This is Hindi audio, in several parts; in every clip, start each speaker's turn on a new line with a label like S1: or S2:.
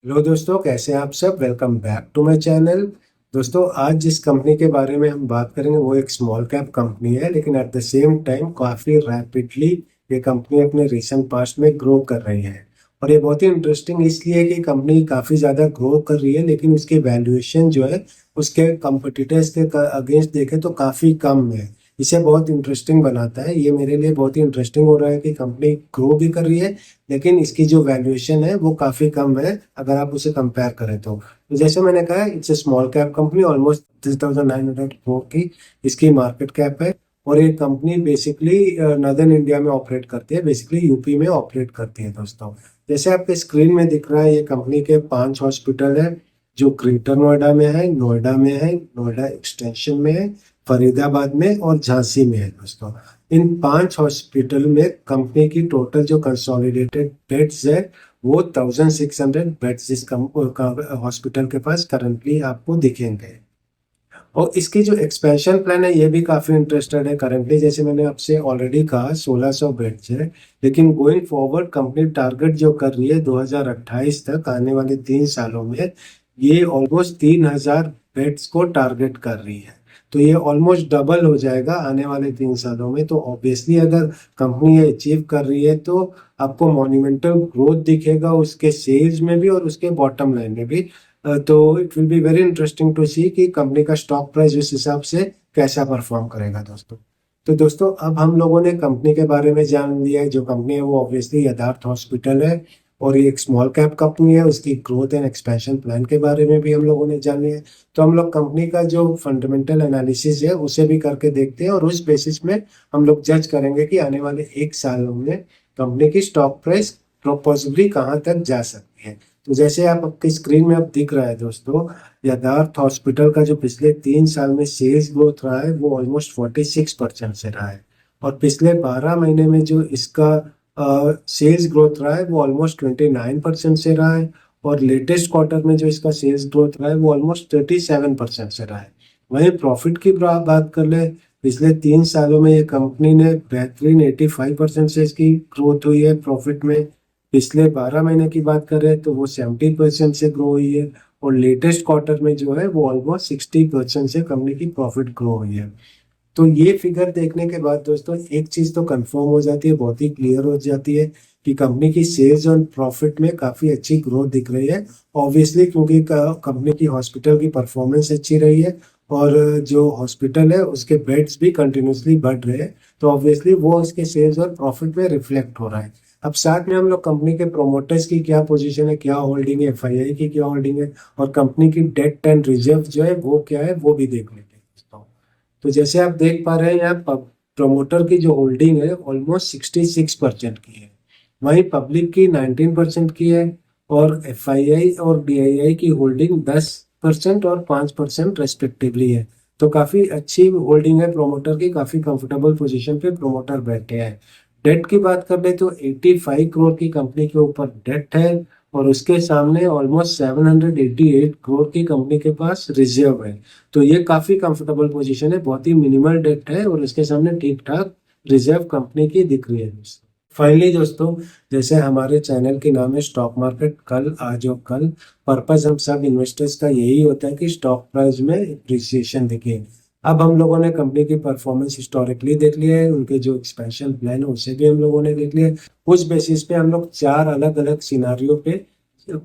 S1: हेलो दोस्तों, कैसे हैं आप सब। Welcome back to my channel. दोस्तों, आज जिस कंपनी के बारे में हम बात करेंगे वो एक स्मॉल कैप कंपनी है, लेकिन एट द सेम टाइम काफ़ी रैपिडली ये कंपनी अपने रिसेंट पास्ट में ग्रो कर रही है। और ये बहुत ही इंटरेस्टिंग इसलिए है कि कंपनी काफ़ी ज़्यादा ग्रो कर रही है, लेकिन उसकी वैल्यूएशन जो है उसके कंपटीटर्स के अगेंस्ट देखें तो काफ़ी कम है। इसे बहुत इंटरेस्टिंग बनाता है। ये मेरे लिए बहुत ही इंटरेस्टिंग हो रहा है कि कंपनी ग्रो भी कर रही है, लेकिन इसकी जो वैल्यूएशन है वो काफ़ी कम है अगर आप उसे कंपेयर करें तो जैसे मैंने कहा, it's a small cap company. Almost 3900 crore की इसकी मार्केट कैप है। और ये कंपनी बेसिकली नदर्न इंडिया में ऑपरेट करती है, बेसिकली यूपी में ऑपरेट करती है। दोस्तों, जैसे आपके स्क्रीन में दिख रहा है, ये कंपनी के 5 हॉस्पिटल है जो ग्रेटर नोएडा में है, नोएडा में है, नोएडा एक्सटेंशन में है, फरीदाबाद में और झांसी में है। दोस्तों, इन 5 हॉस्पिटल में कंपनी की टोटल जो कंसोलिडेटेड बेड्स है वो 1600 बेड्स इस हॉस्पिटल के पास करंटली आपको दिखेंगे। और इसकी जो एक्सपेंशन प्लान है ये भी काफ़ी इंटरेस्टेड है। करंटली जैसे मैंने आपसे ऑलरेडी कहा 1600 बेड्स है, लेकिन गोइंग फॉरवर्ड कंपनी टारगेट जो कर रही है 2028 तक, आने वाले 3 सालों में ये ऑलमोस्ट 3000 बेड्स को टारगेट कर रही है। तो ये ऑलमोस्ट डबल हो जाएगा आने वाले 3 सालों में। तो ऑब्वियसली अगर कंपनी ये अचीव कर रही है तो आपको मॉन्यूमेंटल ग्रोथ दिखेगा उसके सेल्स में भी और उसके बॉटम लाइन में भी। तो it will be very interesting to see कि कंपनी का स्टॉक प्राइस उस हिसाब से कैसा परफॉर्म करेगा। दोस्तों, तो दोस्तों अब हम लोगों ने कंपनी के बारे में जान लिया है। जो कंपनी है वो ऑब्वियसली यथार्थ हॉस्पिटल है और ये एक स्मॉल कैप कंपनी है। उसकी ग्रोथ एंड एक्सपेंशन प्लान के बारे में भी हम लोगों ने जान लिया है। तो हम लोग कंपनी का जो फंडामेंटल एनालिसिस है उसे भी करके देखते हैं और उस बेसिस में हम लोग जज करेंगे कि आने वाले 1 साल में कंपनी की स्टॉक प्राइस पॉसिबली कहाँ तक जा सकती है। तो जैसे आप आपकी स्क्रीन में अब दिख रहा है दोस्तों, यथार्थ हॉस्पिटल का जो पिछले 3 साल में सेल्स ग्रोथ रहा है वो ऑलमोस्ट 46% से रहा है। और पिछले 12 महीने में जो इसका सेल्स ग्रोथ रहा है वो ऑलमोस्ट 29% से रहा है। और लेटेस्ट क्वार्टर में जो इसका सेल्स ग्रोथ रहा है वो ऑलमोस्ट 37% से रहा है। वहीं प्रॉफिट की बात कर ले, पिछले 3 सालों में ये कंपनी ने बेहतरीन 85% से इसकी ग्रोथ हुई है प्रॉफिट में। पिछले 12 महीने की बात करें तो वो 70% से ग्रो हुई है। और लेटेस्ट क्वार्टर में जो है वो ऑलमोस्ट 60% से कंपनी की प्रॉफिट ग्रो हुई है। तो ये फिगर देखने के बाद दोस्तों एक चीज तो कंफर्म हो जाती है, बहुत ही क्लियर हो जाती है कि कंपनी की सेल्स और प्रॉफिट में काफी अच्छी ग्रोथ दिख रही है। ऑब्वियसली क्योंकि कंपनी की हॉस्पिटल की परफॉर्मेंस अच्छी रही है और जो हॉस्पिटल है उसके बेड्स भी कंटिन्यूसली बढ़ रहे हैं। तो ऑब्वियसली वो उसके सेल्स और प्रॉफिट में रिफ्लेक्ट हो रहा है। अब साथ में हम लोग कंपनी के प्रोमोटर्स की क्या पोजीशन है, क्या होल्डिंग है, एफआईआई की क्या होल्डिंग है और कंपनी की डेट एंड रिजर्व जो है वो क्या है वो भी देख लेते हैं दोस्तों। तो जैसे आप देख पा रहे हैं यहाँ प्रोमोटर की जो होल्डिंग है ऑलमोस्ट 66% की है। वहीं पब्लिक की 19% की है। और एफआईआई और डीआईआई की होल्डिंग 10% और 5% रेस्पेक्टिवली है। तो काफी अच्छी होल्डिंग है प्रोमोटर की, काफी कंफर्टेबल पोजीशन पे प्रोमोटर बैठे हैं। डेट की बात कर ले तो 85 करोड़ की कंपनी के ऊपर डेट है और उसके सामने ऑलमोस्ट 788 करोड़ की कंपनी के पास रिजर्व है। तो ये काफी कंफर्टेबल पोजीशन है, बहुत ही मिनिमल डेट है और इसके सामने ठीक ठाक रिजर्व कंपनी की दिख रही है दोस्तों। फाइनली दोस्तों, जैसे हमारे चैनल के नाम है स्टॉक मार्केट कल आज और कल, पर्पस हम सब इन्वेस्टर्स का यही होता है कि स्टॉक प्राइस में अप्रिसिएशन दिखे। अब हम लोगों ने कंपनी की परफॉर्मेंस हिस्टोरिकली देख लिया है, उनके जो एक्सपेंशन प्लान है उसे भी हम लोगों ने देख लिया है। उस बेसिस पे हम लोग 4 अलग अलग सिनारियों पे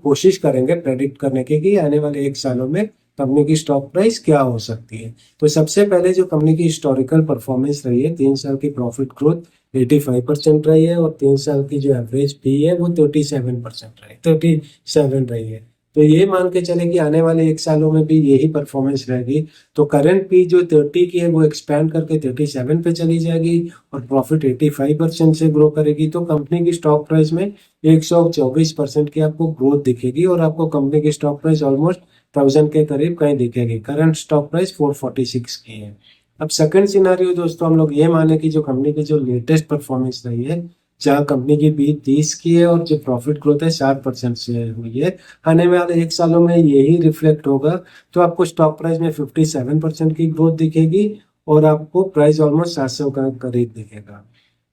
S1: कोशिश करेंगे प्रेडिक्ट करने की कि आने वाले 1 सालों में कंपनी की स्टॉक प्राइस क्या हो सकती है। तो सबसे पहले जो कंपनी की हिस्टोरिकल परफॉर्मेंस रही है, 3 साल की प्रॉफिट ग्रोथ 85% रही है और 3 साल की जो एवरेज पी है वो 37 रही है। तो ये मान के चले कि आने वाले 1 सालों में भी यही परफॉर्मेंस रहेगी। तो करंट पी जो 30 की है वो एक्सपैंड करके 37 पे चली जाएगी और प्रॉफिट 85% से ग्रो करेगी। तो कंपनी की स्टॉक प्राइस में 124% की आपको ग्रोथ दिखेगी और आपको कंपनी की स्टॉक प्राइस ऑलमोस्ट 1000 के करीब कहीं दिखेगी। करंट स्टॉक प्राइस 446 की है। अब सेकंड सिनारियो दोस्तों, हम लोग ये माने कि जो कंपनी की जो लेटेस्ट परफॉर्मेंस रही है, जहाँ कंपनी की बी 30 की है और जो प्रॉफिट ग्रोथ है 7% से हुई है, आने वाले 1 सालों में यही रिफ्लेक्ट होगा। तो आपको स्टॉक प्राइस में 57% की ग्रोथ दिखेगी और आपको प्राइस ऑलमोस्ट 700 का करीब दिखेगा।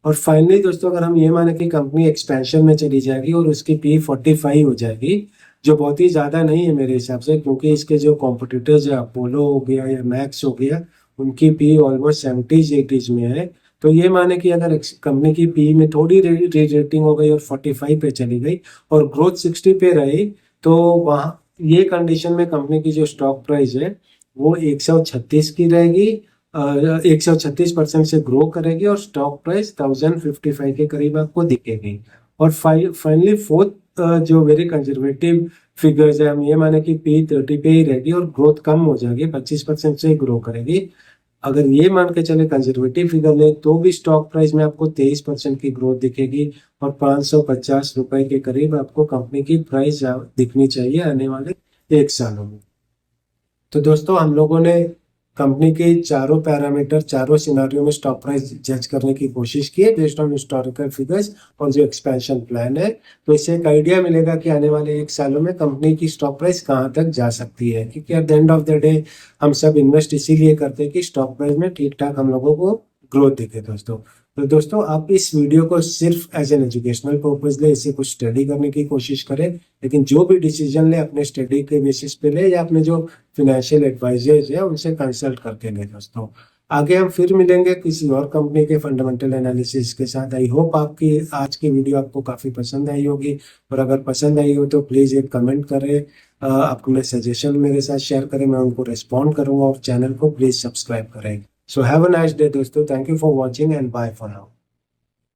S1: और फाइनली दोस्तों, अगर हम ये माने कि कंपनी एक्सपेंशन में चली जाएगी और उसकी पी 45 हो जाएगी, जो बहुत ही ज़्यादा नहीं है मेरे हिसाब से, क्योंकि इसके जो कॉम्पिटिटर्स है अपोलो हो गया या मैक्स हो गया, उनकी पी ऑलमोस्ट 70s 80s में है। तो ये माने कि अगर कंपनी की पी में थोड़ी रेटिंग हो गई और 45 पे चली गई और ग्रोथ 60 पे रही, तो वहाँ ये कंडीशन में कंपनी की जो स्टॉक प्राइस है वो 136 की रहेगी, 136% से ग्रो करेगी और स्टॉक प्राइस 1055 के करीब आपको दिखेगी। और फाइनली फोर्थ जो वेरी कंजर्वेटिव फिगर्स है, हम ये माने कि पी 30 पे ही रहेगी और ग्रोथ कम हो जाएगी, 25% से ग्रो करेगी। अगर ये मान के चले कंजर्वेटिव फिगर ले तो भी स्टॉक प्राइस में आपको 23% की ग्रोथ दिखेगी और 550 रुपए के करीब आपको कंपनी की प्राइस दिखनी चाहिए आने वाले 1 सालों में। तो दोस्तों हम लोगों ने कंपनी के चारों पैरामीटर, चारों सिनारियों में स्टॉक प्राइस जज करने की कोशिश की है बेस्ड ऑन हिस्टोरिकल फिगर्स और जो एक्सपेंशन प्लान है। तो इससे एक आइडिया मिलेगा कि आने वाले 1 सालों में कंपनी की स्टॉक प्राइस कहाँ तक जा सकती है, क्योंकि at the end of the day हम सब इन्वेस्ट इसीलिए करते हैं कि स्टॉक प्राइस में ठीक ठाक हम लोगों को ग्रोथ दिखे दोस्तों। तो दोस्तों आप इस वीडियो को सिर्फ एज एन एजुकेशनल पर्पज ले, इसे कुछ स्टडी करने की कोशिश करें, लेकिन जो भी डिसीजन ले अपने स्टडी के बेसिस पे ले या अपने जो फिनेंशियल एडवाइजर्स है उनसे कंसल्ट करके ले दोस्तों। आगे हम फिर मिलेंगे किसी और कंपनी के फंडामेंटल एनालिसिस के साथ। आई होप आपकी आज की वीडियो आपको काफ़ी पसंद आई होगी, और अगर पसंद आई हो तो प्लीज़ एक कमेंट करें, अपने सजेशन मेरे साथ शेयर करें, मैं उनको रिस्पॉन्ड करूँगा, और चैनल को प्लीज़ सब्सक्राइब करें। So have a nice day दोस्तों, thank you for watching and bye for now.